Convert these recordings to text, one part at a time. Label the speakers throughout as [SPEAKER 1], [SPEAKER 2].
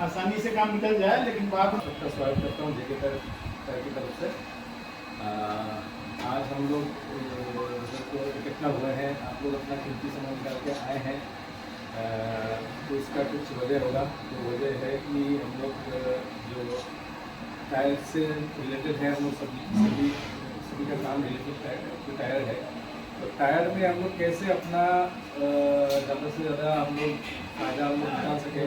[SPEAKER 1] आसानी से काम निकल जाए, लेकिन बात
[SPEAKER 2] सबका स्वागत करता हूँ जेके टायर की तरफ से। आज हम लोग सबको इकट्ठा हुए हैं, आप लोग अपना कीमती समय निकाल के आए हैं। तो इसका कुछ वजह होगा। तो वजह है कि हम लोग जो टायर से रिलेटेड है, हम लोग सभी का काम रिलेटेड टायर है। तो टायर में हम लोग कैसे अपना ज़्यादा से ज़्यादा हम लोग फायदा हम लोग निकाल सकें,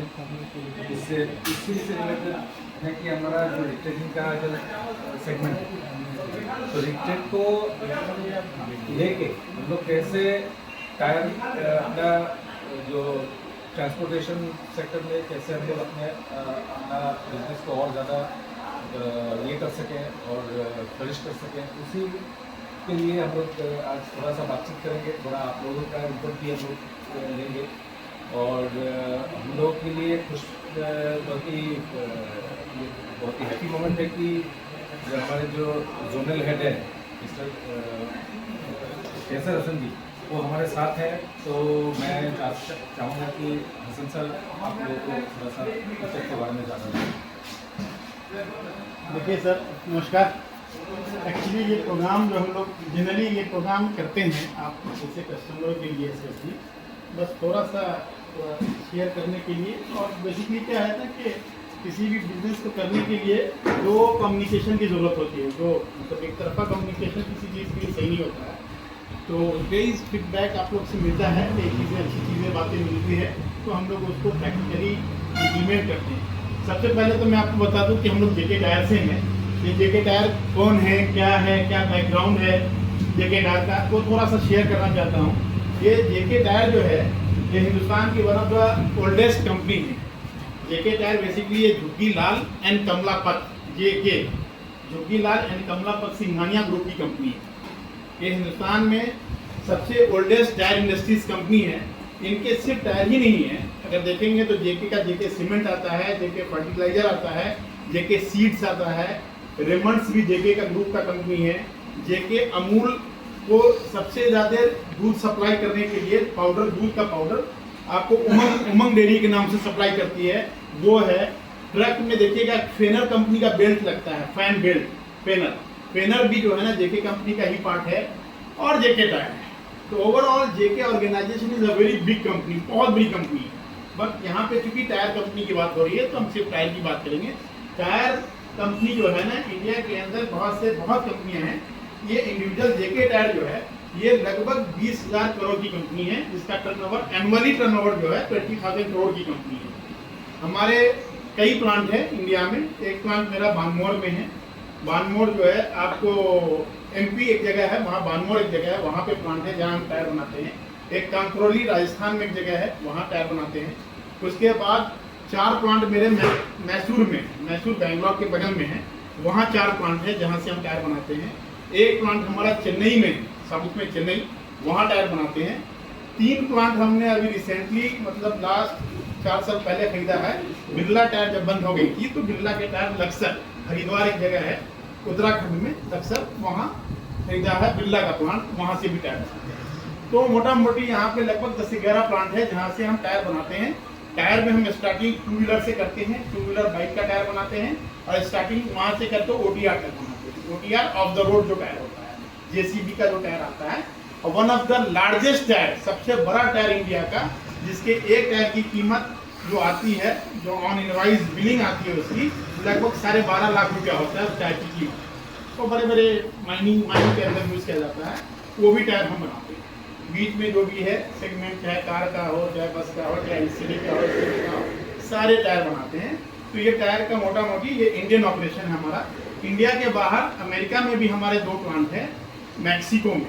[SPEAKER 2] इससे इसी से रिलेटेड है कि हमारा जो रिटेलिंग का जो सेगमेंट है, तो रिटेल को लेके हम लोग कैसे टायर अपना जो ट्रांसपोर्टेशन सेक्टर में कैसे हम लोग अपना बिजनेस को और ज़्यादा ये कर सकें और फ्लरिश कर सकें, उसी के लिए हम लोग आज थोड़ा सा बातचीत करेंगे। थोड़ा आप लोगों का इनपुट भी हम लोग लेंगे और हम लोग के लिए बहुत ही हैप्पी मोमेंट है कि जो हमारे जो जोनल हेड है मिस्टर कैसर हसन जी, वो हमारे साथ हैं। तो मैं चाहूँगा कि हसन सर आप लोगों को थोड़ा सा प्रोजेक्ट के बारे में जानना चाहिए।
[SPEAKER 1] देखिए सर, नमस्कार। एक्चुअली ये प्रोग्राम जो हम लोग जनरली ये प्रोग्राम करते हैं आप जैसे कस्टमरों के लिए स्पेशली, बस थोड़ा सा शेयर करने के लिए। और बेसिकली क्या है ना कि किसी भी बिजनेस को करने के लिए दो कम्युनिकेशन की ज़रूरत होती है। जो मतलब एक तरफा कम्युनिकेशन किसी चीज़ के लिए सही नहीं होता है। तो बेस फीडबैक आप लोग से मिलता है, नई चीज़ें अच्छी चीज़ें बातें मिलती है, तो हम लोग उसको प्रैक्टिकली इम्प्लीमेंट करते हैं। सबसे पहले तो मैं आपको बता दूं कि हम लोग जेके टायर से हैं। ये जेके टायर कौन है, क्या बैकग्राउंड है जेके टायर का, वो थोड़ा सा शेयर करना चाहता हूँ। ये जेके टायर जो है ये हिंदुस्तान की one of the oldest company है। जेके टायर बेसिकली ये Juggilal and Kamlapat JK Juggilal and Kamlapat Singhania group की कंपनी है। ये हिंदुस्तान में सबसे ओल्डेस्ट टायर इंडस्ट्रीज कंपनी है। इनके सिर्फ टायर ही नहीं है, अगर देखेंगे तो जेके का जेके सीमेंट आता है, जेके फर्टिलाइजर आता है, जेके सीड्स आता है, रेमंड्स भी जेके का ग्रुप का कंपनी है। जेके अमूल को सबसे ज़्यादा दूध सप्लाई करने के लिए पाउडर, दूध का पाउडर आपको उमंग डेयरी के नाम से सप्लाई करती है, वो है। ट्रक में देखिएगा फेनर कंपनी का बेल्ट लगता है, फैन बेल्ट फेनर भी जो है ना जेके कंपनी का ही पार्ट है। और जेके टायर है। तो overall JK organisation is a very big company, बहुत बड़ी कंपनी है। बट यहाँ पे चूंकि टायर कंपनी की बात हो रही है तो हम सिर्फ टायर की बात करेंगे। टायर कंपनी जो है ना इंडिया के अंदर बहुत कंपनियां हैं। ये इंडिविजुअल जेके टायर जो है ये लगभग 20,000 करोड़ की कंपनी है, जिसका टर्नओवर एनुअली टर्नओवर जो है 20,000 करोड़ की कंपनी है। हमारे कई प्लांट है इंडिया में। एक प्लांट मेरा बानमोर में है। बानमोर जो है आपको एमपी एक जगह है, वहाँ बानमोर एक जगह है, वहाँ पे प्लांट है जहाँ हम टायर बनाते हैं। एक कांकरोली राजस्थान में एक जगह है, वहाँ टायर बनाते हैं। उसके बाद 4 प्लांट मेरे मैसूर में, मैसूर बेंगलोर के बगल में है, वहाँ 4 प्लांट है जहाँ से हम टायर बनाते हैं। एक प्लांट हमारा चेन्नई में है, साउथ में चेन्नई, वहाँ टायर बनाते हैं। 3 प्लांट हमने अभी रिसेंटली मतलब लास्ट 4 साल पहले खरीदा है। बिरला टायर जब बंद हो गई थी तो बिरला के टायर लक्सर, हरिद्वार एक जगह है उत्तराखंड में, लक्सर, वहाँ खरीदा है बिरला का प्लांट, वहाँ से भी टायर बनाते हैं। तो मोटा मोटी यहाँ पे लगभग 10 से 11 प्लांट है जहाँ से हम टायर बनाते हैं। टायर में हम स्टार्टिंग 2 व्हीलर से करते हैं, 2 व्हीलर बाइक का टायर बनाते हैं और स्टार्टिंग वहाँ से करते ओटीआर टायर बनाते हैं। ओटीआर ऑफ द रोड जो टायर होता है, जेसीबी का जो टायर आता है, और one of the largest tyre, सबसे बड़ा टायर इंडिया का, जिसके एक टायर की कीमत जो आती है, जो ऑन इनवाइस बिलिंग आती है उसकी लगभग 12.5 लाख रुपया होता है उस टायर की कीमत। तो बड़े बड़े माइनिंग के अंदर यूज किया जाता है, वो भी टायर हम बनाते हैं। बीच में जो भी है सेगमेंट, चाहे कार का हो, चाहे बस का हो, चाहे एलसीडी का हो, सारे टायर बनाते हैं। तो ये टायर का मोटा मोटी ये इंडियन ऑपरेशन है हमारा। इंडिया के बाहर अमेरिका में भी हमारे 2 प्लांट है। मैक्सिको में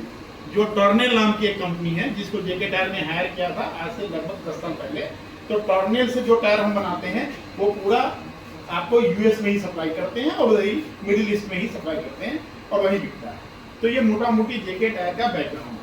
[SPEAKER 1] जो टॉर्नेल नाम की एक कंपनी है, जिसको जेके टायर ने हायर किया था आज से लगभग 10 साल पहले। तो टॉर्नेल से जो टायर हम बनाते हैं वो पूरा आपको यूएस में ही सप्लाई करते हैं और वही मिडिल ईस्ट में ही सप्लाई करते हैं और वही बिकता है। तो ये मोटा मोटी जेके टायर का बैकग्राउंड है।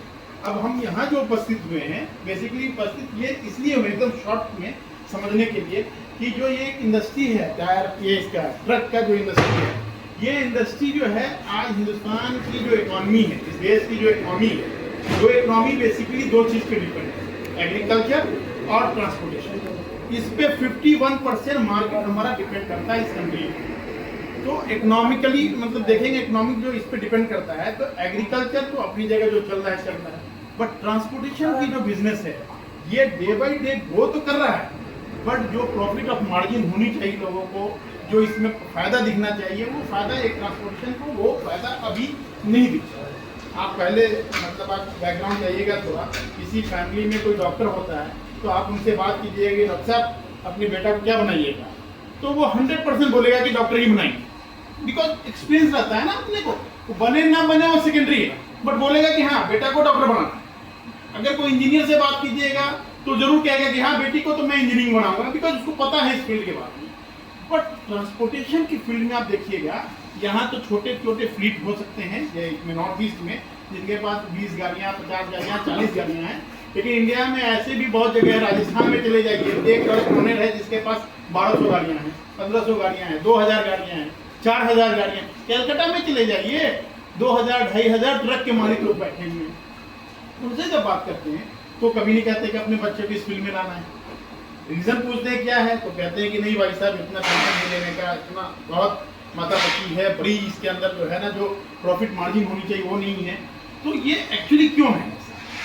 [SPEAKER 1] अब हम यहाँ जो उपस्थित हुए हैं, बेसिकली उपस्थित ये इसलिए हुए एकदम शॉर्ट में समझने के लिए कि जो ये इंडस्ट्री है टायर, ये इसका ट्रक का जो इंडस्ट्री है, ये इंडस्ट्री जो है आज हिंदुस्तान की जो इकोनॉमी है, इस देश की जो इकोनॉमी है, वो इकोनॉमी बेसिकली 2 चीज़ पे डिपेंड है। एग्रीकल्चर और ट्रांसपोर्टेशन। इस पे 51% मार्केट हमारा डिपेंड करता है इस कंट्री में। तो इकोनॉमिकली मतलब देखेंगे, इकोनॉमिक जो इस पे डिपेंड करता है, तो एग्रीकल्चर तो अपनी जगह जो चल रहा है चल रहा है, बट ट्रांसपोर्टेशन की जो बिजनेस है ये डे बाई डे ग्रो तो कर रहा है, बट जो प्रॉफिट ऑफ मार्जिन होनी चाहिए लोगों को, जो इसमें फायदा दिखना चाहिए, वो फायदा एक ट्रांसपोर्टेशन को वो फायदा अभी नहीं दिख रहा। आप पहले मतलब आप बैकग्राउंड जाइएगा थोड़ा, किसी फैमिली में कोई डॉक्टर होता है तो आप उनसे बात कीजिएगा कि डॉक्टर साहब अपने बेटा को क्या बनाइएगा, तो वो 100% बोलेगा कि डॉक्टर ही बनाएंगे, बिकॉज एक्सपीरियंस रहता है ना अपने को। वो बने ना बने वो सेकेंडरी है, बट बोलेगा कि हाँ बेटा को डॉक्टर बनाना है। अगर कोई इंजीनियर से बात कीजिएगा तो जरूर कहेगा कि हाँ बेटी को तो मैं इंजीनियरिंग बनाऊंगा, बिकॉज उसको पता है इस फील्ड के बारे में। बट ट्रांसपोर्टेशन की फील्ड में आप देखिएगा, यहाँ तो छोटे छोटे फ्लीट हो सकते हैं नॉर्थ ईस्ट में, जिनके पास 20 गाड़ियाँ, 50 गाड़ियाँ, 40 गाड़ियाँ हैं, लेकिन इंडिया में ऐसे भी बहुत जगह है। राजस्थान में चले जाइए, एक ओनर है जिसके पास 1200 गाड़ियाँ हैं, 1500 गाड़ियाँ हैं, 2000 गाड़ियाँ हैं, 4000 गाड़ियाँ। कलकत्ता में चले जाइए, 2000, 2500 ट्रक के मालिक लोग बैठे हुए हैं। उनसे जब बात करते हैं तो कभी नहीं कहते कि अपने बच्चे को इस फील्ड में लाना है। रीजन पूछते हैं क्या है, तो कहते हैं कि नहीं भाई साहब इतना टेंशन नहीं लेने का, इतना बहुत मातापची है, बड़ी इसके अंदर जो है ना जो प्रॉफिट मार्जिन होनी चाहिए वो नहीं है। तो ये एक्चुअली क्यों है?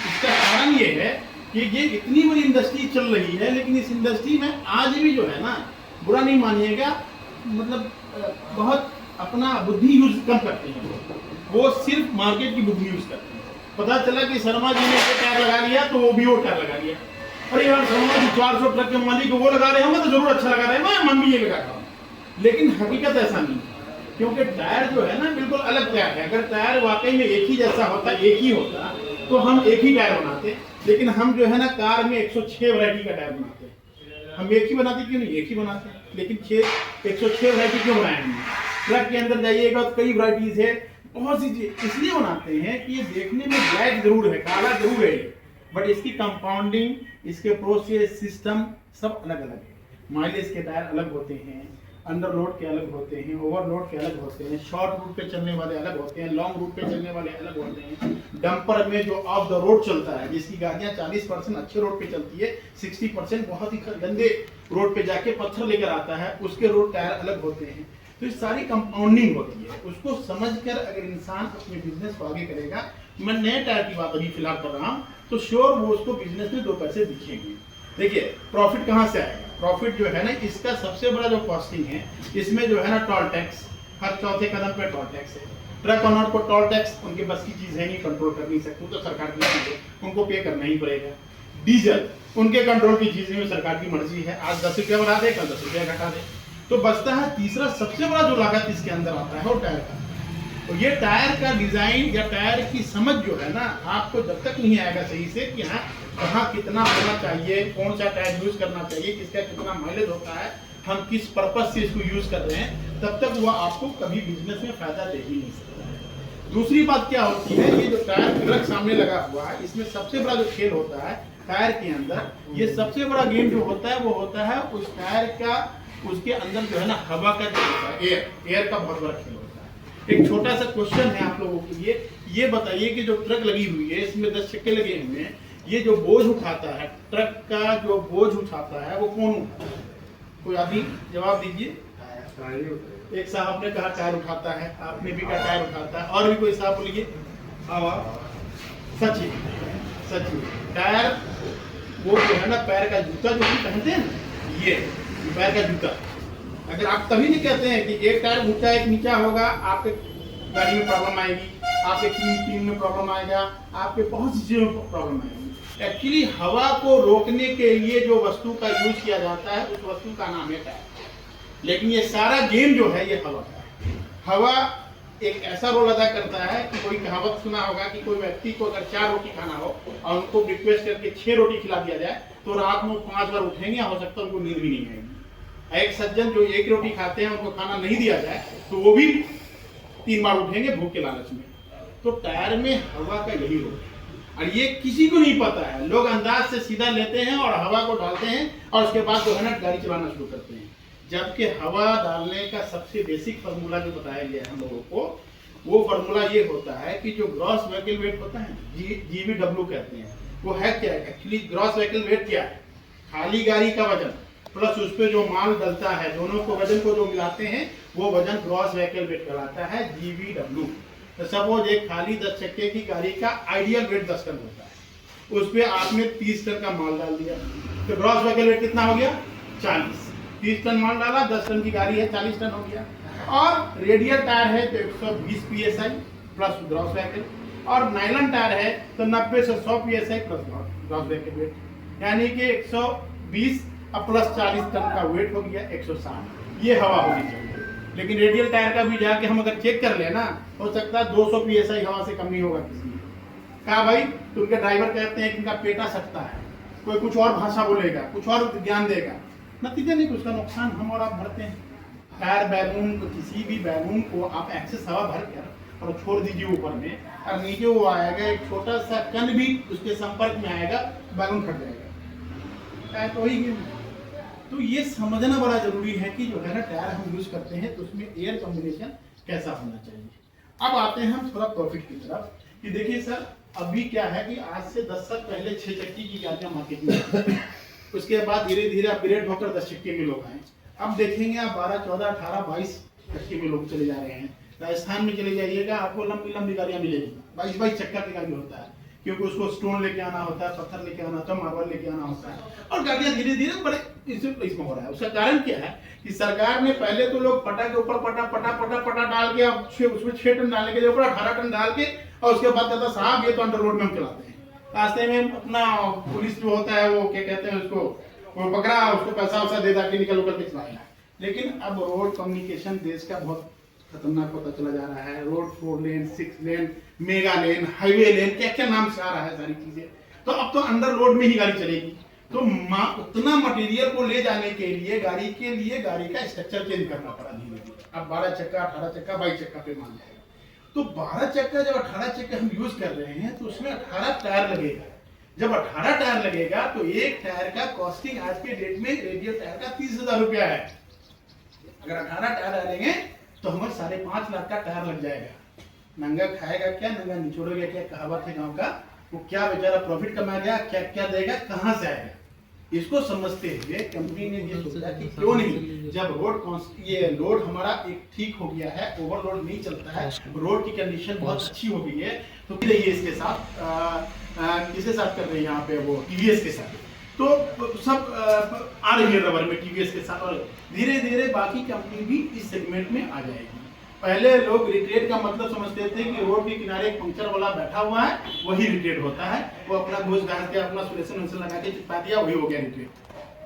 [SPEAKER 1] इसका कारण ये है कि ये इतनी बड़ी इंडस्ट्री चल रही है, लेकिन इस इंडस्ट्री में आज भी जो है ना, बुरा नहीं मानिएगा, मतलब बहुत अपना बुद्धि यूज कम करते हैं। वो सिर्फ मार्केट की बुद्धि यूज करते हैं। पता चला कि शर्मा जी ने टायर लगा लिया तो वो भी वो टायर लगा लिया। अरे यार शर्मा जी 400 ट्रक के मालिक वो लगा रहे होंगे तो जरूर अच्छा लगा रहे हैं, मैं भी ये लगा रहा हूँ। लेकिन हकीकत ऐसा नहीं है, क्योंकि टायर जो है ना बिल्कुल अलग टायर है। अगर टायर वाकई में एक ही जैसा होता, एक ही होता, तो हम एक ही टायर बनाते। लेकिन हम जो है ना कार में 106 वैरायटी का टायर बनाते हैं। हम एक ही बनाते क्यों नहीं, एक ही बनाते हैं, लेकिन 106 वैरायटी क्यों बनाए हमने? ट्रक के अंदर जाइएगा तो कई वैरायटीज है, बहुत सी चीज इसलिए बनाते हैं कि ये देखने में ब्लैक जरूर है, काला जरूर है, बट इसकी कंपाउंडिंग, इसके प्रोसेस सिस्टम सब अलग अलग है। माइलेज के टायर अलग होते हैं, अंडर लोड के अलग होते हैं, ओवरलोड के अलग होते हैं, शॉर्ट रूट पे चलने वाले अलग होते हैं, लॉन्ग रूट पे चलने वाले अलग होते हैं। डंपर में जो ऑफ द रोड चलता है, जिसकी गाड़ियां 40% अच्छे रोड पे चलती है, 60% बहुत ही गंदे रोड पे जाके पत्थर लेकर आता है, उसके रोड टायर अलग होते हैं। तो इस सारी कंपाउंडिंग होती है। उसको समझकर अगर इंसान अपने बिजनेस को आगे करेगा, मैं नए टायर की बात अभी फिलहाल कर रहा हूँ, तो श्योर वो उसको बिजनेस में 2 पैसे दिखेंगे। देखिए प्रॉफिट कहाँ से आएगा? प्रॉफिट जो है ना, इसका सबसे बड़ा जो कॉस्टिंग है, इसमें जो है ना टोल टैक्स, हर चौथे कदम पे टोल टैक्स है। ट्रक ओनर को टोल टैक्स उनके बस की चीज़ है नहीं, कंट्रोल कर नहीं सकते, तो सरकार की चीज़ है, उनको पे करना ही पड़ेगा। डीजल उनके कंट्रोल की चीज़ है, सरकार की मर्जी है, आज 10 रुपया बढ़ा दे, कल 10 रुपया घटा दे। तो बचता है तीसरा सबसे बड़ा जो लागत इसके अंदर आता है वो टायर का। तो ये टायर का डिजाइन या टायर की समझ जो है ना, आपको जब तक नहीं आएगा सही से कि हाँ कहाँ कितना होना चाहिए, कौन सा टायर यूज करना चाहिए, किसका कितना माइलेज होता है, हम किस पर्पज से इसको यूज कर रहे हैं, तब तक वो आपको कभी बिजनेस में फायदा दे ही नहीं सकता है। दूसरी बात क्या होती है, ये जो टायर ट्रक सामने लगा हुआ है, इसमें सबसे बड़ा जो खेल होता है टायर के अंदर, ये सबसे बड़ा गेम जो होता है वो होता है उस टायर का, उसके अंदर जो है ना हवा का जो होता है, एयर का बहुत बड़ा खेल होता है। एक छोटा सा क्वेश्चन है आप लोगों के लिए, ये बताइए कि जो ट्रक लगी हुई है, इसमें 10 चक्के लगे हुए हैं, ये जो बोझ उठाता है, ट्रक का जो बोझ उठाता है वो कौन उठाता है? कोई आदमी जवाब दीजिए। एक साहब ने कहा टायर उठाता है, आपने भी कहा टायर उठाता है, और भी कोई साहब बोलिए। सच ही टायर वो जो है ना पैर का जूता जो भी पहनते हैं ना, ये पैर का जूता। अगर आप तभी नहीं कहते हैं कि एक टायर ऊंचा एक नीचा होगा, आपके गाड़ी में प्रॉब्लम आएगी, आपके टीम में प्रॉब्लम आएगा, आपके बहुत सी चीजों में प्रॉब्लम आएगी। एक्चुअली हवा को रोकने के लिए जो वस्तु का यूज किया जाता है उस वस्तु का नाम है टायर। लेकिन ये सारा गेम जो है ये हवा का है। हवा एक ऐसा रोल अदा करता है कि कोई कहावत सुना होगा कि कोई व्यक्ति को अगर 4 रोटी खाना हो और उनको रिक्वेस्ट करके 6 रोटी खिला दिया जाए तो रात में 5 बार उठेंगे, हो सकता है उनको नींद भी नहीं आएगी। एक सज्जन जो 1 रोटी खाते हैं, उनको खाना नहीं दिया जाए तो वो भी 3 बार उठेंगे भूख के लालच में। तो टायर में हवा का यही रोल है और ये किसी को नहीं पता है। लोग अंदाज से सीधा लेते हैं और हवा को डालते हैं और उसके बाद जो है ना गाड़ी चलाना शुरू करते हैं। जबकि हवा डालने का सबसे बेसिक फार्मूला जो बताया गया है हम लोगों को, वो फार्मूला ये होता है कि जो ग्रॉस व्हीकल वेट होता है, GVW कहते हैं, वो है क्या है एक्चुअली ग्रॉस व्हीकल वेट क्या है, खाली गाड़ी का वजन प्लस उस पर जो माल डलता है, दोनों को वजन को जो मिलाते हैं वो वजन ग्रॉस व्हीकल वेट कहलाता है, GVW। तो सपोज एक खाली 10 चक्के की गाड़ी का आइडियल वेट 10 टन होता है, उस पर आपने 30 टन का माल डाल दिया तो ग्रॉस व्हीकल वेट कितना हो गया 40। 30 टन माल डाला, 10 टन की गाड़ी है, 40 टन हो गया। और रेडियल टायर है तो 120 PSI प्लस ग्रॉस व्हीकल, और नाइलन टायर है तो 90 से 100 PSI plus gross vehicle wait, यानी कि 120 अब प्लस 40 टन का वेट हो गया 160। ये हवा होनी चाहिए, लेकिन रेडियल टायर का भी जाके हम अगर चेक कर ले ना, हो सकता है 200 PSI हवा से कम नहीं होगा किसी में। कहा भाई, तो उनके ड्राइवर कहते हैं कि इनका पेटा सकता है, कोई कुछ और भाषा बोलेगा, कुछ और ज्ञान देगा, नतीजा नहीं, उसका नुकसान हम और आप भरते हैं। टायर बैलून को, किसी भी बैलून को आप एक्सेस हवा भर कर और छोड़ दीजिए ऊपर में, और नीचे वो आएगा, एक छोटा सा कण भी उसके संपर्क में आएगा, बैलून फट जाएगा। तो वही, तो ये समझना बड़ा जरूरी है कि जो है ना टायर हम यूज करते हैं तो उसमें एयर कॉम्बिनेशन कैसा होना चाहिए। अब आते हैं हम थोड़ा प्रॉफिट की तरफ कि देखिए सर, अभी क्या है कि आज से 10 साल पहले 6 चक्की की गाड़ियां मार्केट में, उसके बाद धीरे धीरे अपग्रेड होकर 10 चक्के में लोग आए। अब देखेंगे आप 12, 14, 18, 22 चक्के में लोग चले जा रहे हैं। राजस्थान में चले जाइएगा, आपको लंबी लंबी गाड़ियां मिलेगी, 22 चक्का की गाड़ी होता है, क्योंकि उसको स्टोन लेके आना होता है, पत्थर लेके आना होता है, मार्बल लेके आना होता है, और गाड़ियां धीरे धीरे बड़े इसमें हो रहा है। उसका कारण क्या है कि सरकार ने पहले तो लोग पटा के ऊपर पटा डाल के, अब उसमें 6 टन डालने के ऊपर 18 टन डाल के, और उसके बाद कहता साहब ये तो अंडर रोड में हम चलाते हैं। रास्ते में अपना पुलिस जो होता है वो क्या कहते हैं उसको, वो पकड़ा, उसको पैसा वैसा दे के निकल उकर के चलाएगा। लेकिन अब रोड कम्युनिकेशन देश का बहुत खतरनाक होता चला जा रहा है। रोड 4 लेन, 6 लेन, मेगा लेन, हाईवे लेन, क्या क्या नाम से आ रहा है सारी चीजें। तो अब तो अंडर रोड में ही गाड़ी चलेगी, तो उतना मटेरियल को ले जाने के लिए गाड़ी का स्ट्रक्चर चेंज करना पड़ा धीरे धीरे। अब 12 चक्का, 18 चक्का, 22 चक्का पे मान जाएगा। तो 12 चक्का जब 18 चक्का हम यूज कर रहे हैं तो उसमें 18 टायर लगेगा। जब 18 टायर लगेगा तो एक टायर का कॉस्टिंग आज के डेट में रेडियल टायर का 30,000 रुपया है। अगर 18 टायर डालेंगे तो हमें 5.5 लाख का टायर लग जाएगा। नंगा खाएगा क्या, नंगा निचोड़ेगा क्या, कहावत है गांव का, वो क्या बेचारा प्रॉफिट कमाएगा, क्या क्या देगा, कहां से आएगा। इसको समझते हुए कंपनी ने ये सोचा कि क्यों नहीं, जब ये रोड हमारा एक ठीक हो गया है, ओवरलोड नहीं चलता है, रोड की कंडीशन बहुत अच्छी हो गई है, तो फिर ये इसके साथ किसके साथ कर रहे हैं यहाँ पे, वो TVS के साथ। तो सब आ रही है रबर में TVS के साथ, और धीरे धीरे बाकी कंपनी भी इस सेगमेंट में आ जाएगी। पहले लोग रिट्रेड का मतलब समझते थे कि रोड के किनारे एक पंक्चर वाला बैठा हुआ है, वही रिट्रेड होता है, वो अपना घुस घास के अपना सोल्यूशन लगा के चिपका दिया, वही हो गया रिट्रेड।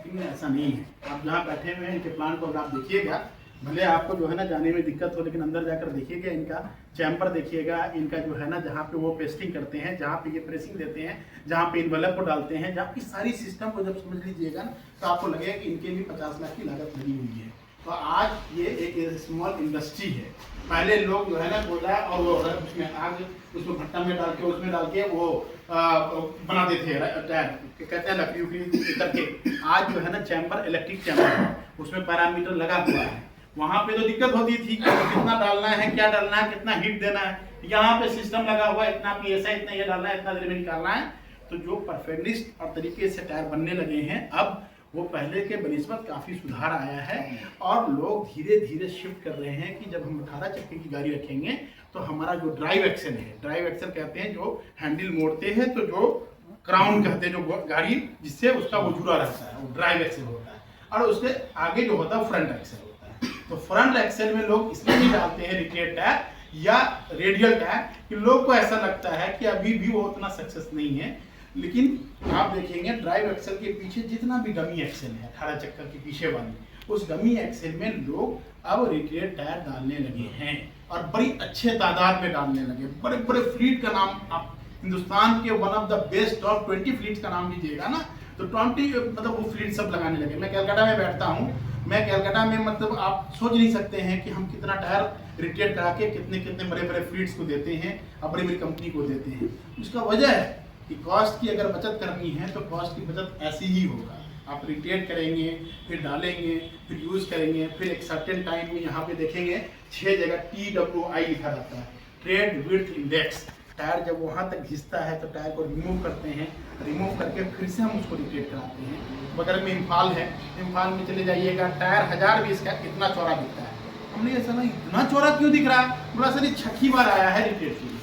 [SPEAKER 1] लेकिन ऐसा नहीं है। आप जहाँ बैठे हुए हैं इनके प्लांट को आप देखिएगा, भले आपको जो है ना जाने में दिक्कत हो, लेकिन अंदर जाकर देखिएगा, इनका चैम्बर देखिएगा, इनका जो है ना जहाँ पे वो पेस्टिंग करते हैं, जहाँ पे ये प्रेसिंग देते हैं, जहाँ पे इन्वेलप को डालते हैं, जहाँ की सारी सिस्टम को जब समझ लीजिएगा ना तो आपको लगेगा कि इनके भी 50 लाख की लागत लगी हुई है। तो आज ये एक स्मॉल इंडस्ट्री है। पहले लोग जो है ना कोयला और वो उसमें आग, उसमें भट्टा में डाल के, उसमें डाल के वो बनाते थे टायर, कहते हैं लकड़ी करके। आज जो है ना चैम्बर, इलेक्ट्रिक चैम्बर है, उसमें पैरामीटर लगा हुआ है। वहाँ पे तो दिक्कत होती थी कि कितना डालना है, क्या डालना है, कितना हीट देना है। यहाँ पे सिस्टम लगा हुआ है, इतना PSI, इतना ये डालना है, इतना देर में निकालना है। तो जो परफेक्टनिस्ट और तरीके से टायर बनने लगे हैं, अब वो पहले के बनिस्बत काफ़ी सुधार आया है, और लोग धीरे धीरे शिफ्ट कर रहे हैं कि जब हम 18 चक्के की गाड़ी रखेंगे तो हमारा जो ड्राइव एक्सेल है, ड्राइव एक्सेल कहते हैं जो हैंडल मोड़ते हैं, तो जो क्राउन कहते हैं जो गाड़ी जिससे उसका वो जुड़ा रहता है, वो ड्राइव एक्सेल होता है, और उसके आगे जो होता है फ्रंट एक्सेल होता है। तो फ्रंट एक्सेल में लोग इसलिए नहीं डालते हैं रिट्रेड टायर या रेडियल टायर कि लोग को ऐसा लगता है कि अभी भी वो उतना सक्सेस नहीं है। लेकिन आप देखेंगे ड्राइव एक्सेल के पीछे जितना भी डमी एक्सेल है 18 चक्कर के पीछे वाली, उस डमी एक्सेल में लोग अब रिट्रेड टायर डालने लगे हैं, और बड़ी अच्छे तादाद में डालने लगे। बड़े बड़े फ्लीट का नाम, आप हिंदुस्तान के one of the best top 20 fleet का नाम लीजिएगा ना, तो 20 मतलब वो फ्लीट सब लगाने लगे। मैं कलकत्ता में बैठता हूँ, मैं कलकत्ता में मतलब आप सोच नहीं सकते हैं कि हम कितना टायर रिट्रेड करा के कितने कितने बड़े बड़े फ्लीट्स को देते हैं, और बड़ी बड़ी कंपनी को देते हैं। उसका वजह है कि कॉस्ट की अगर बचत करनी है तो कॉस्ट की बचत ऐसी ही होगा। आप रिट्रेड करेंगे, फिर डालेंगे, फिर यूज़ करेंगे, फिर एक सर्टेन टाइम में यहाँ पे देखेंगे 6 जगह TWI लिखा रहता है, ट्रेड विड्थ इंडेक्स। टायर जब वहाँ तक घिसता है तो टायर को रिमूव करते हैं, रिमूव करके फिर से हम उसको रिप्लेट कराते हैं। बगल में इम्फाल है, इम्फाल में चले जाइएगा, टायर 1020 का इतना चौड़ा दिखता है। हमने ये समझा इतना चौड़ा क्यों दिख रहा है, बोला सर ये 6 बार आया है रिप्लेट के लिए।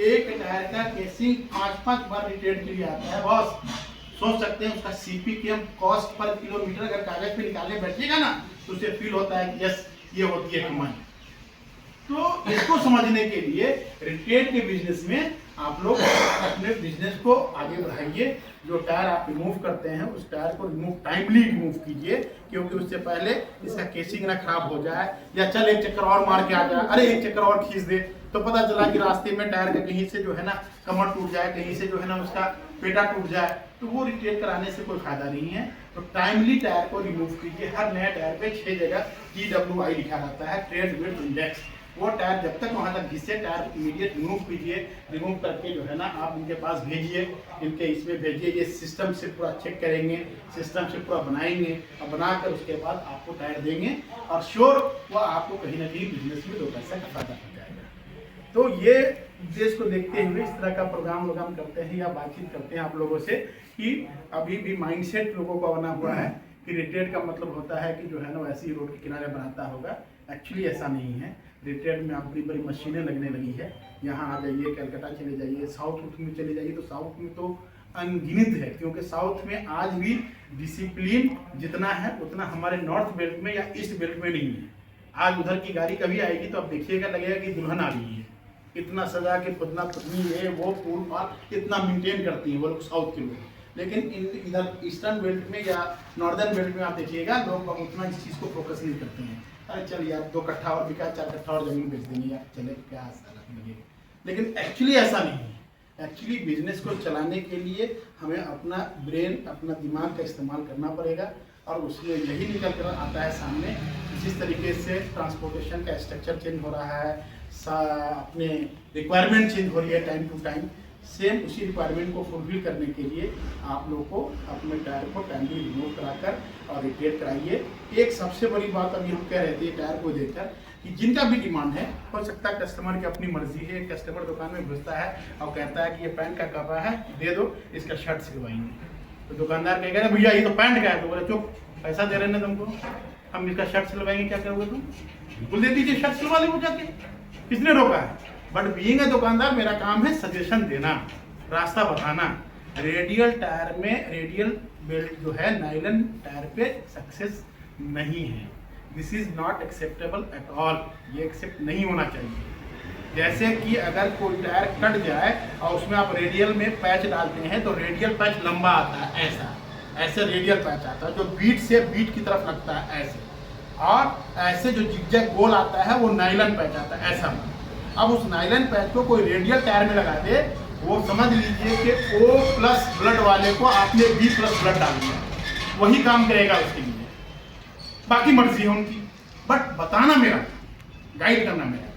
[SPEAKER 1] एक टायर का केसिंग 5-5 बार रिप्लेट के लिए आता है बॉस। सोच सकते हैं उसका CPKM कॉस्ट पर किलोमीटर अगर कागज पे निकालने बैठिएगा ना तो उसे फील होता है कि यस ये होती है कमाई। तो इसको समझने के लिए रिटेल के बिजनेस में आप लोग अपने बिजनेस को आगे बढ़ाइए। जो टायर आप रिमूव करते हैं उस टायर को रिमूव टाइमली रिमूव कीजिए, क्योंकि उससे पहले इसका केसिंग ना खराब हो जाए या चल एक चक्कर और मार के आ जाए, अरे एक चक्कर और खींच दे तो पता चला कि रास्ते में टायर का कहीं से जो है ना कमर टूट जाए, कहीं से जो है ना उसका पेटा टूट जाए, तो वो रिटेल कराने से कोई फायदा नहीं है। तो टाइमली टायर को रिमूव कीजिए। हर नया टायर पे 6 जगह TWI लिखा रहता है, ट्रेड वेट इंडेक्स। वो टायर जब तक वहाँ तक घिसे टायर इमीडिएट रिमूव कीजिए। रिमूव करके जो है ना आप इनके पास भेजिए, इनके इसमें भेजिए, ये सिस्टम से पूरा चेक करेंगे, सिस्टम से पूरा बनाएंगे और बनाकर उसके बाद आपको टायर देंगे और श्योर वो आपको कहीं ना कहीं बिजनेस में 2 पैसा का फायदा हो जाएगा। तो ये उद्देश्य को देखते हुए इस तरह का प्रोग्राम करते हैं या बातचीत करते हैं आप लोगों से कि अभी भी माइंडसेट लोगों का बना हुआ है कि रिटेल का मतलब होता है कि जो है ना वैसे ही रोड के किनारे बनाता होगा। एक्चुअली ऐसा नहीं है। रिटेल में आप बड़ी बड़ी मशीनें लगने लगी है। यहाँ आ जाइए, कलकत्ता चले जाइए, साउथ में चले जाइए तो साउथ में तो अनगिनत है, क्योंकि साउथ में आज भी डिसिप्लिन जितना है उतना हमारे नॉर्थ बेल्ट में या ईस्ट बेल्ट में नहीं है। आज उधर की गाड़ी कभी आएगी तो आप देखिएगा लगेगा कि दुल्हन आ रही है, इतना सजा के पुतना पुतनी है वो पूल पाल इतना मेंटेन करती है वो लोग साउथ के लोग। लेकिन इधर ईस्टर्न बेल्ट में या नॉर्दर्न बेल्ट में आप देखिएगा लोग उतना इस चीज़ को फोकस नहीं करते हैं। अरे चल यार 2 कट्ठा और बिका, 4 कट्ठा और जमीन बेच देंगे यार, चले क्या लगेगा। लेकिन एक्चुअली ऐसा नहीं है। एक्चुअली बिजनेस को चलाने के लिए हमें अपना ब्रेन, अपना दिमाग का इस्तेमाल करना पड़ेगा और उसमें यही निकल कर आता है सामने। जिस तरीके से ट्रांसपोर्टेशन का स्ट्रक्चर चेंज हो रहा है, अपने रिक्वायरमेंट चेंज हो रही है टाइम टू टाइम, सेम उसी रिक्वायरमेंट को फुलफिल करने के लिए आप लोग को अपने टायर को टाइमली रिमूव कराकर और रिपेयर कराइए। एक सबसे बड़ी बात अभी हम कह रहे थे टायर को देखकर कि जिनका भी डिमांड है, हो सकता है कस्टमर की अपनी मर्जी है, कस्टमर दुकान में घुसता है और कहता है कि ये पैंट का कपड़ा है दे दो, इसका शर्ट सिलवाएंगे। तो दुकानदार कहेगा भैया ये तो पैंट का है, तो बोले चुप, पैसा दे रहे हैं तुमको, हम इसका शर्ट सिलवाएंगे, क्या करोगे तुम? बिल्कुल दे दीजिए, शर्ट सिलवा ले वो जाके, किसने रोका है? बट बीइंग ए दुकानदार मेरा काम है सजेशन देना, रास्ता बताना। रेडियल टायर में रेडियल बेल्ट जो है नायलॉन टायर पे सक्सेस नहीं है। This is not acceptable at all. ये एक्सेप्ट नहीं होना चाहिए। जैसे कि अगर कोई टायर कट जाए और उसमें आप रेडियल में पैच डालते हैं तो रेडियल पैच लंबा आता है, ऐसे रेडियल पैच आता है जो बीट से बीट की तरफ लगता है ऐसे, और ऐसे जो जिगजैग गोल आता है वो नायलॉन पैच आता है ऐसा। अब उस नायलॉन पैच को कोई रेडियल टायर में लगा दे, वो समझ लीजिए कि O+ ब्लड वाले को आपने B+ ब्लड डाल दिया, वही काम करेगा उसके लिए। बाकी मर्जी है उनकी, बट बताना मेरा, गाइड करना मेरा।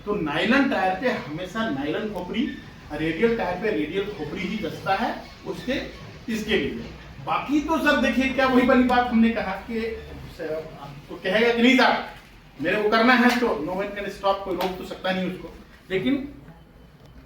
[SPEAKER 1] तो नायलॉन टायर पे हमेशा नायलॉन खोपड़ी, रेडियल टायर पे रेडियल खोपड़ी ही बचता है उसके इसके लिए। बाकी तो सर देखिए क्या वही वाली बात हमने कहा कि तो कहेगा कि नहीं साहब मेरे को करना है तो नो वन कैन स्टॉप, कोई रोक तो सकता नहीं उसको। लेकिन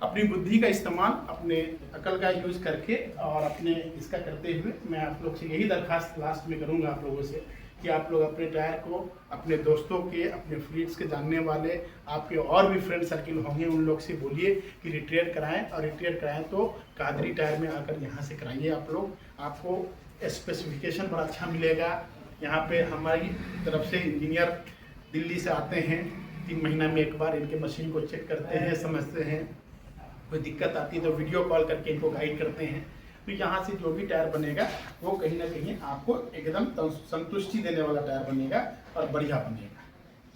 [SPEAKER 1] अपनी बुद्धि का इस्तेमाल, अपने अकल का यूज़ करके और अपने इसका करते हुए मैं आप लोग से यही दरखास्त लास्ट में करूंगा आप लोगों से कि आप लोग अपने टायर को अपने दोस्तों के, अपने फ्लीट्स के जानने वाले आपके और भी फ्रेंड सर्किल होंगे उन लोग से बोलिए कि रिटेयर कराएं, और रिटेयर कराएं तो कादरी टायर में आकर यहाँ से कराइए आप लोग। आपको स्पेसिफिकेशन बड़ा अच्छा मिलेगा। यहाँ पे हमारी तरफ से इंजीनियर दिल्ली से आते हैं, 3 महीना में एक बार इनके मशीन को चेक करते हैं, समझते हैं, कोई दिक्कत आती है तो वीडियो कॉल करके इनको गाइड करते हैं। तो यहाँ से जो भी टायर बनेगा वो कहीं ना कहीं आपको एकदम संतुष्टि देने वाला टायर बनेगा और बढ़िया बनेगा।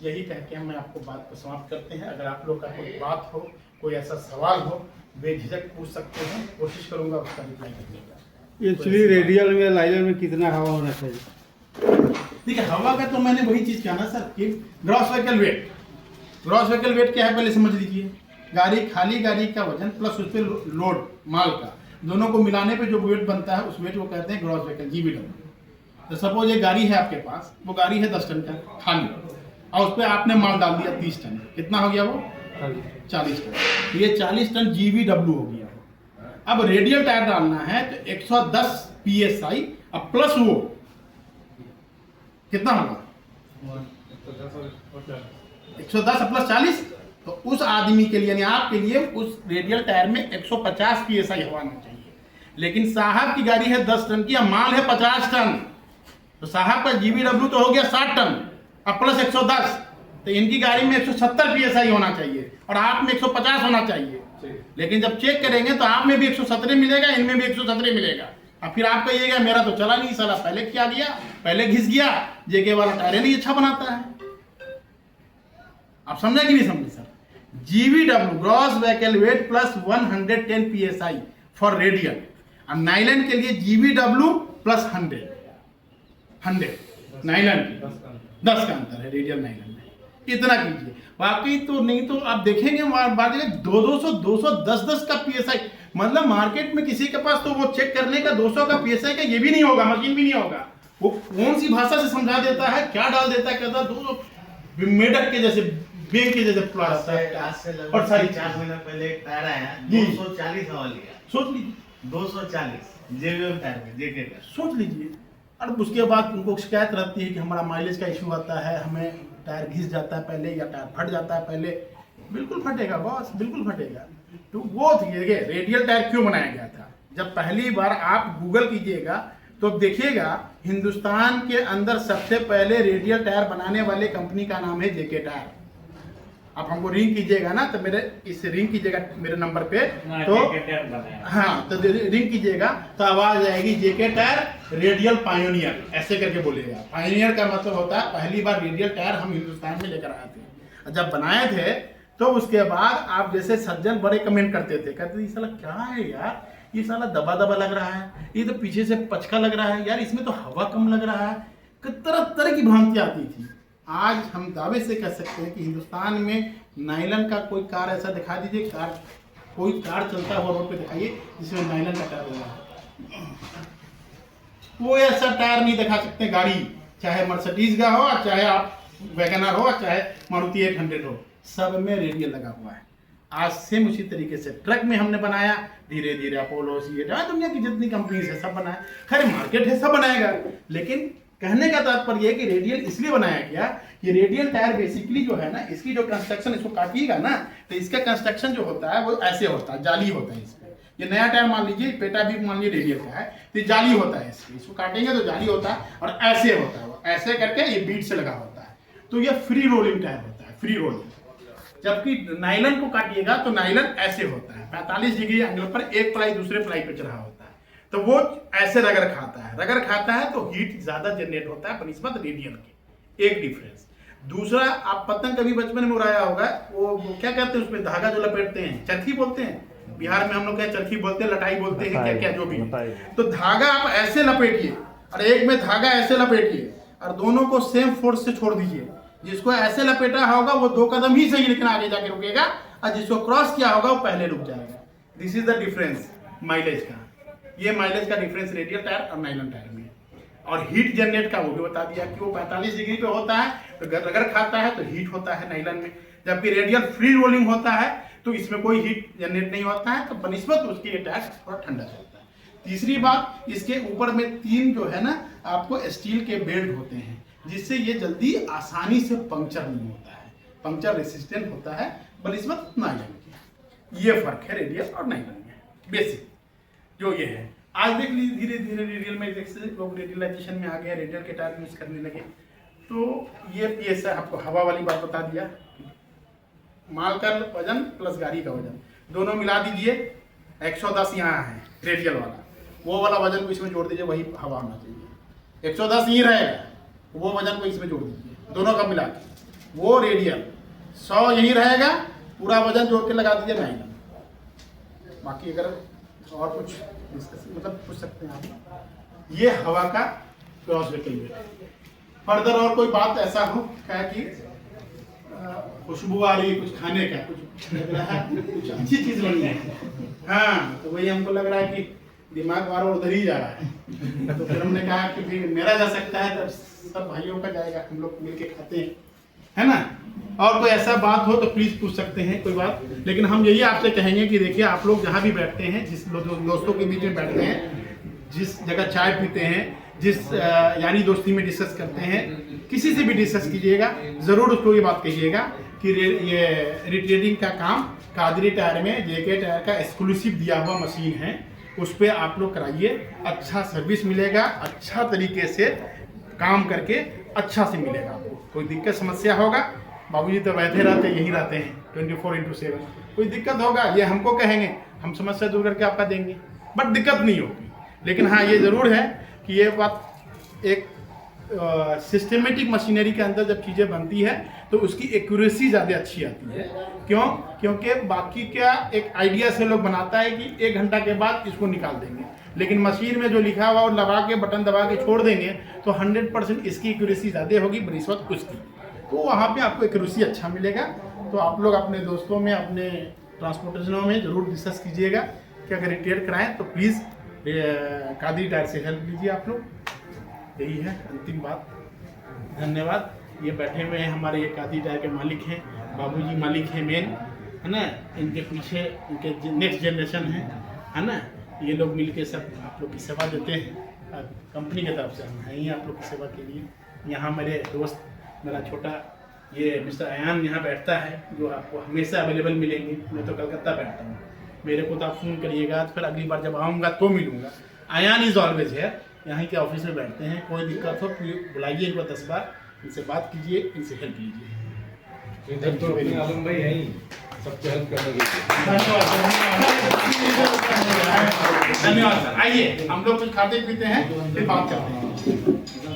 [SPEAKER 1] यही कह के हम आपको बात को समाप्त करते हैं। अगर आप लोग का कोई बात हो, कोई ऐसा सवाल हो, बेझिझक पूछ सकते हैं, कोशिश करूँगा उसका रिप्लाई करने का।
[SPEAKER 3] एक्चुअली रेडियल में नायलॉन में कितना हवा होना चाहिए?
[SPEAKER 1] देखिए हवा का तो मैंने वही चीज़ कहा ना सर कि gross vehicle wait. Gross vehicle wait क्या है पहले समझ लीजिए। गाड़ी, खाली गाड़ी का वजन प्लस उस पर लोड माल का, दोनों को मिलाने पे जो वेट बनता है उस वेट को कहते हैं ग्रॉस व्हीकल GVW। तो सपोज ये गाड़ी है आपके पास, वो गाड़ी है 10 टन का खाली और उस पर आपने माल डाल दिया 30 टन, कितना हो गया वो 40 टन। ये 40 टन GVW हो गया। अब रेडियल टायर डालना है तो 110 PSI अब प्लस वो कितना होगा 110 प्लस 40, तो उस आदमी के लिए यानी आपके लिए उस रेडियल टायर में 150 PSI हवा आना चाहिए। लेकिन साहब की गाड़ी है 10 टन की, अब माल है 50 टन, तो साहब का GVW तो हो गया 60 टन अब प्लस 110, तो इनकी गाड़ी में 170 PSI होना चाहिए और आप में 150 होना चाहिए। लेकिन जब चेक करेंगे तो आप में भी 117 मिलेगा, इनमें भी 117 मिलेगा। अब फिर आप कहिएगा मेरा तो चला नहीं, साला पहले क्या गया, पहले घिस गया, जेके वाला टायर नहीं अच्छा बनाता है। आप समझे कि नहीं समझे sir? GVW gross vehicle weight plus 110 PSI for radial, अब नाइलन के लिए GVW प्लस 100 नाइलन की 10 का अंतर है रेडियल नाइलन में, इतना कीजिए। बाकी तो नहीं तो आप देखेंगे बात 200 का PSI, मतलब मार्केट में किसी के पास तो वो चेक करने का 200 का PSI का ये भी नहीं होगा, मशीन भी नहीं होगा। वो कौन सी भाषा से समझा देता है, क्या डाल देता है, कहता 200 मेढक के जैसे, बेग के जैसे प्लास
[SPEAKER 4] और सारी 4 महीना पहले एक टायर आया 240 हवा लिया,
[SPEAKER 1] सोच लीजिए
[SPEAKER 4] 240 JVM टायर में जेके का,
[SPEAKER 1] सोच लीजिए। और उसके बाद उनको शिकायत रहती है कि हमारा माइलेज का इशू आता है, हमें टायर घिस जाता है पहले या टायर फट जाता है पहले। बिल्कुल फटेगा बॉस, बिल्कुल फटेगा। तो वो देखिए रेडियल टायर क्यों बनाया गया था, जब पहली बार आप गूगल कीजिएगा तो देखिएगा हिंदुस्तान के अंदर सबसे पहले रेडियल टायर बनाने वाले कंपनी का नाम है जेके टायर। आप हमको रिंग कीजिएगा ना तो मेरे इस रिंग कीजिएगा मेरे नंबर पे, तो हाँ तो रिंग कीजिएगा तो आवाज आएगी जेके टायर रेडियल पायोनियर, ऐसे करके बोलेगा। पायोनियर का मतलब होता है पहली बार रेडियल टायर हम हिंदुस्तान में लेकर आए थे। जब बनाए थे तो उसके बाद आप जैसे सज्जन बड़े कमेंट करते थे, कहते थे ये साला क्या है यार, ये साला दबा दबा लग रहा है, ये तो पीछे से पचका लग रहा है यार, इसमें तो हवा कम लग रहा है, तरह तरह की भ्रांति आती थी। आज हम दावे से कह सकते हैं कि हिंदुस्तान में नाइलन का कोई कार ऐसा दिखा दीजिए, कोई कार चलता हुआ रोड पे दिखाइए जिसमें नाइलन का टायर लगा, कोई ऐसा टायर नहीं दिखा सकते गाड़ी, चाहे मर्सिडीज का हो, चाहे आप वैगनर हो, चाहे मारुति 800 हो, सब में रेडियल लगा हुआ है। आज सेम उसी तरीके से ट्रक में हमने बनाया, धीरे धीरे अपोलो दुनिया की जितनी कंपनीज है सब बनाया, खैर मार्केट है सब बनाएगा। लेकिन कहने का तात्पर्य है कि रेडियल इसलिए बनाया गया कि रेडियल टायर बेसिकली जो है ना, इसकी जो कंस्ट्रक्शन, इसको काटिएगा ना तो इसका कंस्ट्रक्शन जो होता है वो ऐसे होता है, जाली होता है इसमें। ये नया टायर मान लीजिए, पेटा भी मान लीजिए रेडियल का है, तो जाली होता है इसको काटेंगे तो जाली होता है और ऐसे होता है, ऐसे करके ये बीट से लगा होता है, तो ये फ्री रोलिंग टायर होता है, फ्री रोलिंग। जबकि नाइलन को काटिएगा तो नाइलन ऐसे होता है, 45 डिग्री एंगल पर एक प्लाई दूसरे प्लाई पे चढ़ा होता है, तो वो ऐसे रगड़ खाता है, रगड़ खाता है तो हीट ज्यादा जनरेट होता है बनिस्बत रेडियल के, एक डिफरेंस। दूसरा, आप पतंग कभी बचपन में उड़ाया होगा, वो क्या कहते हैं उसमें धागा जो लपेटते हैं, चरखी बोलते हैं, बिहार में हम लोग क्या चरखी बोलते हैं, लटाई बोलते हैं, क्या क्या जो भी। तो धागा आप ऐसे लपेटिए और एक में धागा ऐसे लपेटिए और दोनों को सेम फोर्स से छोड़ दीजिए। जिसको ऐसे लपेटा होगा वो 2 कदम ही सही लेकिन आगे जाके रुकेगा, और जिसको क्रॉस किया होगा वो पहले रुक जाएगा। This is the difference mileage का। ये माइलेज का डिफरेंस रेडियल टायर और नाइलन टायर में। और हीट जनरेट का वो भी बता दिया कि वो 45 डिग्री पे होता है तो रगड़ खाता है तो हीट होता है नाइलन में, जबकि रेडियल फ्री रोलिंग होता है तो इसमें कोई हीट जनरेट नहीं होता है, तो बनिस्बत उसकी ये टायर थोड़ा ठंडा चलता है। तीसरी बात, इसके ऊपर में 3 जो है ना आपको स्टील के बेल्ट होते हैं, जिससे ये जल्दी आसानी से पंक्चर नहीं होता है, पंक्चर रेसिस्टेंट होता है बनिस्बत नाइलन की। ये फर्क है रेडियल और नाइलन में बेसिक जो ये है। आज देख लीजिए धीरे धीरे रेडियल में जैसे लोग रेडियलाइजेशन में आ गए, रेडियल के टायर यूज करने लगे, तो ये PSI आपको हवा वाली बात बता दिया, माल का वजन प्लस गाड़ी का वजन दोनों मिला दीजिए, 110 यहाँ है रेडियल वाला, वो वाला वजन को इसमें जोड़ दीजिए, वही हवा होना चाहिए। 110 ही रहेगा, वो वजन को इसमें जोड़ दीजिए, दोनों का मिला के वो रेडियल, 100 यही रहेगा, पूरा वजन जोड़ के लगा दीजिए नाइलन। बाकी अगर और कुछ डिस्कस मतलब पूछ सकते हैं आप। ये हवा का क्रॉस व्हीकल वेट। फर्दर और कोई बात ऐसा हो क्या कि खुशबू आ रही है कुछ खाने का, कुछ लग रहा है कुछ अच्छी चीज बनी है, हाँ तो वही हमको लग रहा है कि दिमाग वारा उधर ही जा रहा है, तो फिर हमने कहा कि फिर मेरा जा सकता है तब सब भाइयों का जाएगा, हम लोग मिलके खाते हैं, है ना। और कोई ऐसा बात हो तो प्लीज़ पूछ सकते हैं, कोई बात। लेकिन हम यही आपसे कहेंगे कि देखिए आप लोग जहाँ भी बैठते हैं, जिस दोस्तों के बीच में बैठते हैं, जिस जगह चाय पीते हैं, जिस यारी दोस्ती में डिस्कस करते हैं, किसी से भी डिस्कस कीजिएगा, ज़रूर उसको ये बात कहिएगा कि ये रिटेलिंग का काम कादरी टायर में जेके टायर का एक्सक्लूसिव दिया हुआ मशीन है, उस पर आप लोग कराइए। अच्छा सर्विस मिलेगा, अच्छा तरीके से काम करके अच्छा से मिलेगा आपको। कोई दिक्कत समस्या होगा, बाबूजी तो बैठे रहते यही रहते हैं 24/7। कोई दिक्कत होगा ये हमको कहेंगे, हम समस्या दूर करके आपका देंगे, बट दिक्कत नहीं होगी। लेकिन हाँ ये ज़रूर है कि ये बात एक सिस्टमेटिक मशीनरी के अंदर जब चीज़ें बनती है तो उसकी एक्यूरेसी ज़्यादा अच्छी आती है। क्यों? क्योंकि बाकी क्या एक आइडिया से लोग बनाता है कि 1 घंटा के बाद इसको निकाल देंगे, लेकिन मशीन में जो लिखा हुआ और लगा के बटन दबा के छोड़ देंगे तो 100% इसकी एक्यूरेसी ज़्यादा होगी बनिस्बत उसकी, तो वहाँ पे आपको एक्यूरेसी अच्छा मिलेगा। तो आप लोग अपने दोस्तों में, अपने ट्रांसपोर्टेशनों में ज़रूर डिस्कस कीजिएगा कि अगर रिटेल कराएं तो प्लीज़ कादरी टायर से हेल्प लीजिए आप लोग। यही है अंतिम बात। धन्यवाद। ये बैठे हुए हैं हमारे ये कादरी टायर के मालिक हैं, बाबूजी मालिक हैं मेन, है ना। इनके पीछे इनके नेक्स्ट जनरेशन है ना। ये लोग मिलके सब आप लोग की सेवा देते हैं कंपनी की तरफ से। हम हैं ही आप लोग की सेवा के लिए। यहाँ मेरे दोस्त, मेरा छोटा ये मिस्टर अयान यहाँ बैठता है, जो आपको हमेशा अवेलेबल मिलेंगे। मैं तो कलकत्ता बैठता हूँ, मेरे को तो आप फ़ोन करिएगा, फिर अगली बार जब आऊँगा तो मिलूँगा। अयान इज़ ऑलवेज है, यहाँ के ऑफिस में बैठते हैं। कोई दिक्कत हो बुलाइए इनको 10 बार, इनसे बात कीजिए, इनसे हेल्प लीजिए।
[SPEAKER 2] इधर तो अपने आलम भाई हैं ही, सबको हेल्प करने के लिए।
[SPEAKER 1] धन्यवाद सर। आइए हम लोग कुछ खाते पीते हैं, फिर बात करते हैं।